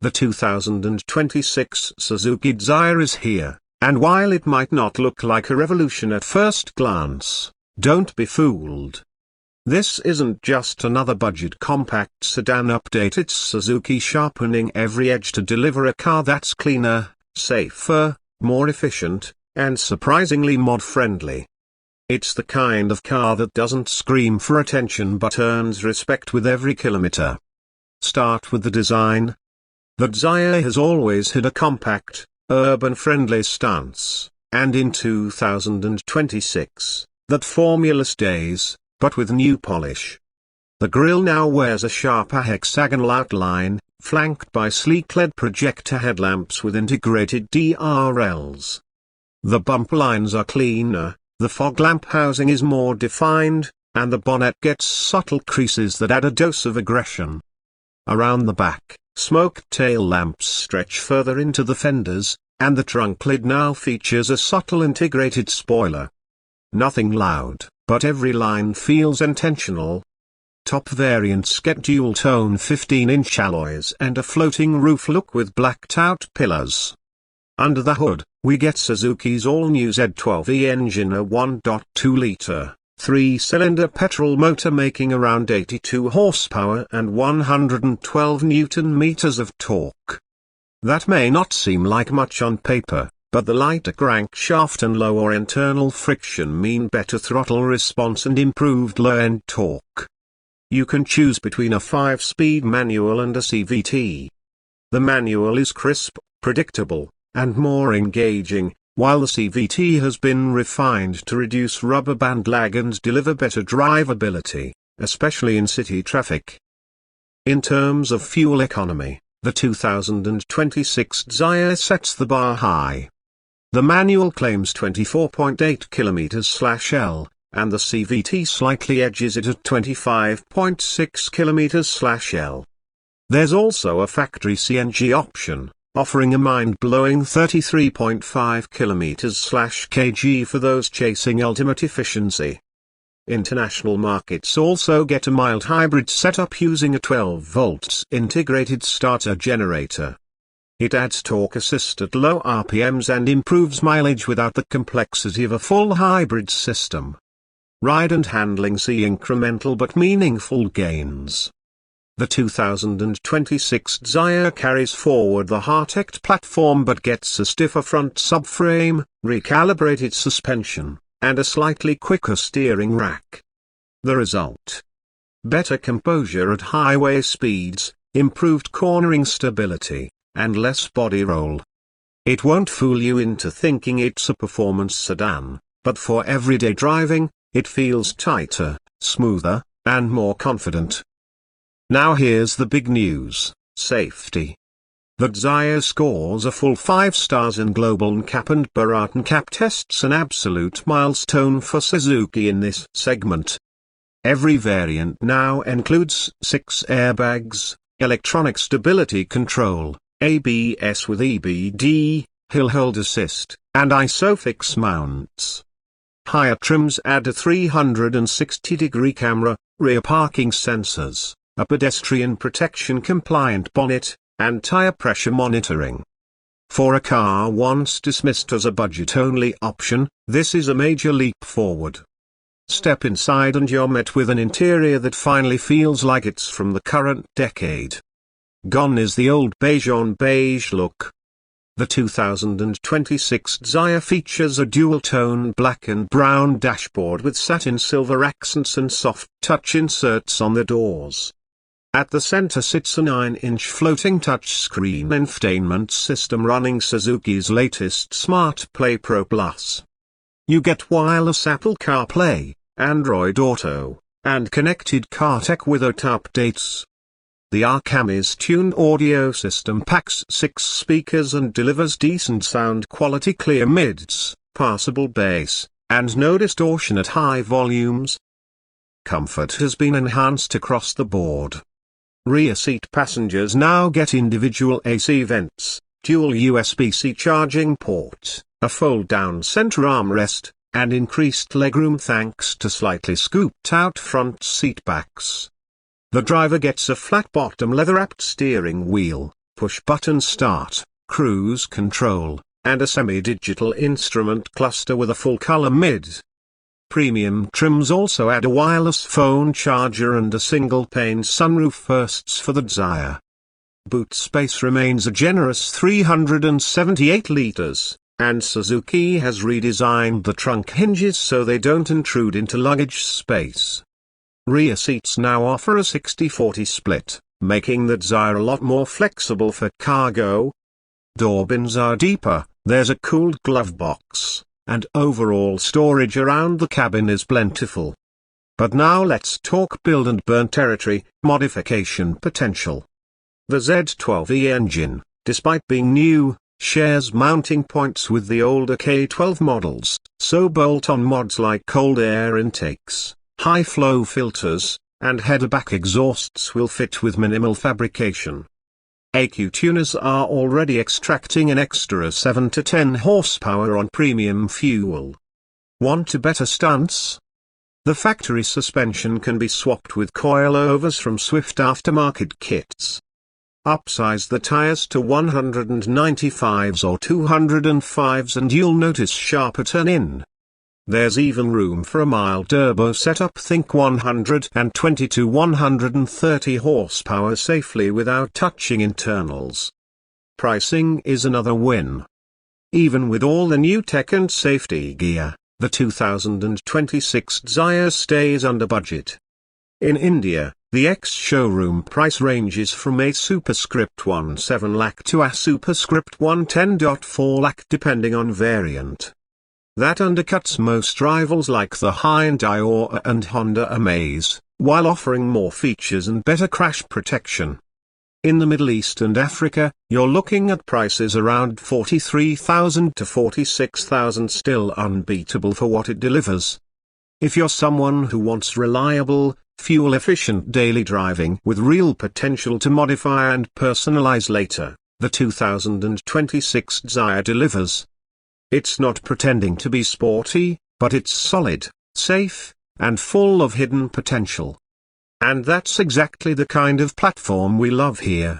The 2026 Suzuki Dzire is here, and while it might not look like a revolution at first glance, don't be fooled. This isn't just another budget compact sedan update, it's Suzuki sharpening every edge to deliver a car that's cleaner, safer, more efficient, and surprisingly mod-friendly. It's the kind of car that doesn't scream for attention but earns respect with every kilometer. Start with the design. The Dzire has always had a compact, urban-friendly stance, and in 2026, that formula stays, but with new polish. The grille now wears a sharper hexagonal outline, flanked by sleek LED projector headlamps with integrated DRLs. The bumper lines are cleaner, the fog lamp housing is more defined, and the bonnet gets subtle creases that add a dose of aggression. Around the back, smoked tail lamps stretch further into the fenders, and the trunk lid now features a subtle integrated spoiler. Nothing loud, but every line feels intentional. Top variants get dual-tone 15-inch alloys and a floating roof look with blacked-out pillars. Under the hood, we get Suzuki's all-new Z12E engine, a 1.2-litre, 3-cylinder petrol motor making around 82 horsepower and 112 Newton-meters of torque. That may not seem like much on paper, but the lighter crankshaft and lower internal friction mean better throttle response and improved low-end torque. You can choose between a 5-speed manual and a CVT. The manual is crisp, predictable, and more engaging, while the CVT has been refined to reduce rubber band lag and deliver better drivability, especially in city traffic. In terms of fuel economy, the 2026 Dzire sets the bar high. The manual claims 24.8 km/L, and the CVT slightly edges it at 25.6 km/L. There's also a factory CNG option, offering a mind-blowing 33.5 km/kg for those chasing ultimate efficiency. International markets also get a mild hybrid setup using a 12 volts integrated starter generator. It adds torque assist at low RPMs and improves mileage without the complexity of a full hybrid system. Ride and handling see incremental but meaningful gains. The 2026 Dzire carries forward the Heartect platform but gets a stiffer front subframe, recalibrated suspension, and a slightly quicker steering rack. The result? Better composure at highway speeds, improved cornering stability, and less body roll. It won't fool you into thinking it's a performance sedan, but for everyday driving, it feels tighter, smoother, and more confident. Now here's the big news: safety. The Dzire scores a full 5 stars in global NCAP and Bharat NCAP tests, an absolute milestone for Suzuki in this segment. Every variant now includes 6 airbags, electronic stability control, ABS with EBD, hill hold assist, and ISOFIX mounts. Higher trims add a 360-degree camera, rear parking sensors, a pedestrian protection compliant bonnet, and tire pressure monitoring. For a car once dismissed as a budget-only option, this is a major leap forward. Step inside and you're met with an interior that finally feels like it's from the current decade. Gone is the old beige on beige look. The 2026 Dzire features a dual-tone black and brown dashboard with satin silver accents and soft touch inserts on the doors. At the center sits a 9-inch floating touchscreen infotainment system running Suzuki's latest Smart Play Pro Plus. You get wireless Apple CarPlay, Android Auto, and connected car tech without updates. The Amaze tuned audio system packs 6 speakers and delivers decent sound quality, clear mids, passable bass, and no distortion at high volumes. Comfort has been enhanced across the board. Rear seat passengers now get individual AC vents, dual USB-C charging port, a fold-down center armrest, and increased legroom thanks to slightly scooped-out front seat backs. The driver gets a flat-bottom leather-wrapped steering wheel, push-button start, cruise control, and a semi-digital instrument cluster with a full-color mid. Premium trims also add a wireless phone charger and a single-pane sunroof firsts for the Dzire. Boot space remains a generous 378 liters, and Suzuki has redesigned the trunk hinges so they don't intrude into luggage space. Rear seats now offer a 60-40 split, making the Dzire a lot more flexible for cargo. Door bins are deeper, there's a cooled glove box, and overall storage around the cabin is plentiful. But now let's talk build and burn territory, modification potential. The Z12E engine, despite being new, shares mounting points with the older K12 models, so bolt-on mods like cold air intakes, high-flow filters, and header-back exhausts will fit with minimal fabrication. AQ tuners are already extracting an extra 7 to 10 horsepower on premium fuel. Want better stunts? The factory suspension can be swapped with coilovers from Swift aftermarket kits. Upsize the tires to 195s or 205s and you'll notice sharper turn-in. There's even room for a mild turbo setup, think 120 to 130 horsepower safely without touching internals. Pricing is another win. Even with all the new tech and safety gear, the 2026 Dzire stays under budget. In India, the ex-showroom price ranges from a superscript 17 lakh to a superscript 110.4 lakh depending on variant. That undercuts most rivals like the Hyundai Aura and Honda Amaze, while offering more features and better crash protection. In the Middle East and Africa, you're looking at prices around 43,000 to 46,000, still unbeatable for what it delivers. If you're someone who wants reliable, fuel-efficient daily driving with real potential to modify and personalize later, the 2026 Dzire delivers. It's not pretending to be sporty, but it's solid, safe, and full of hidden potential. And that's exactly the kind of platform we love here.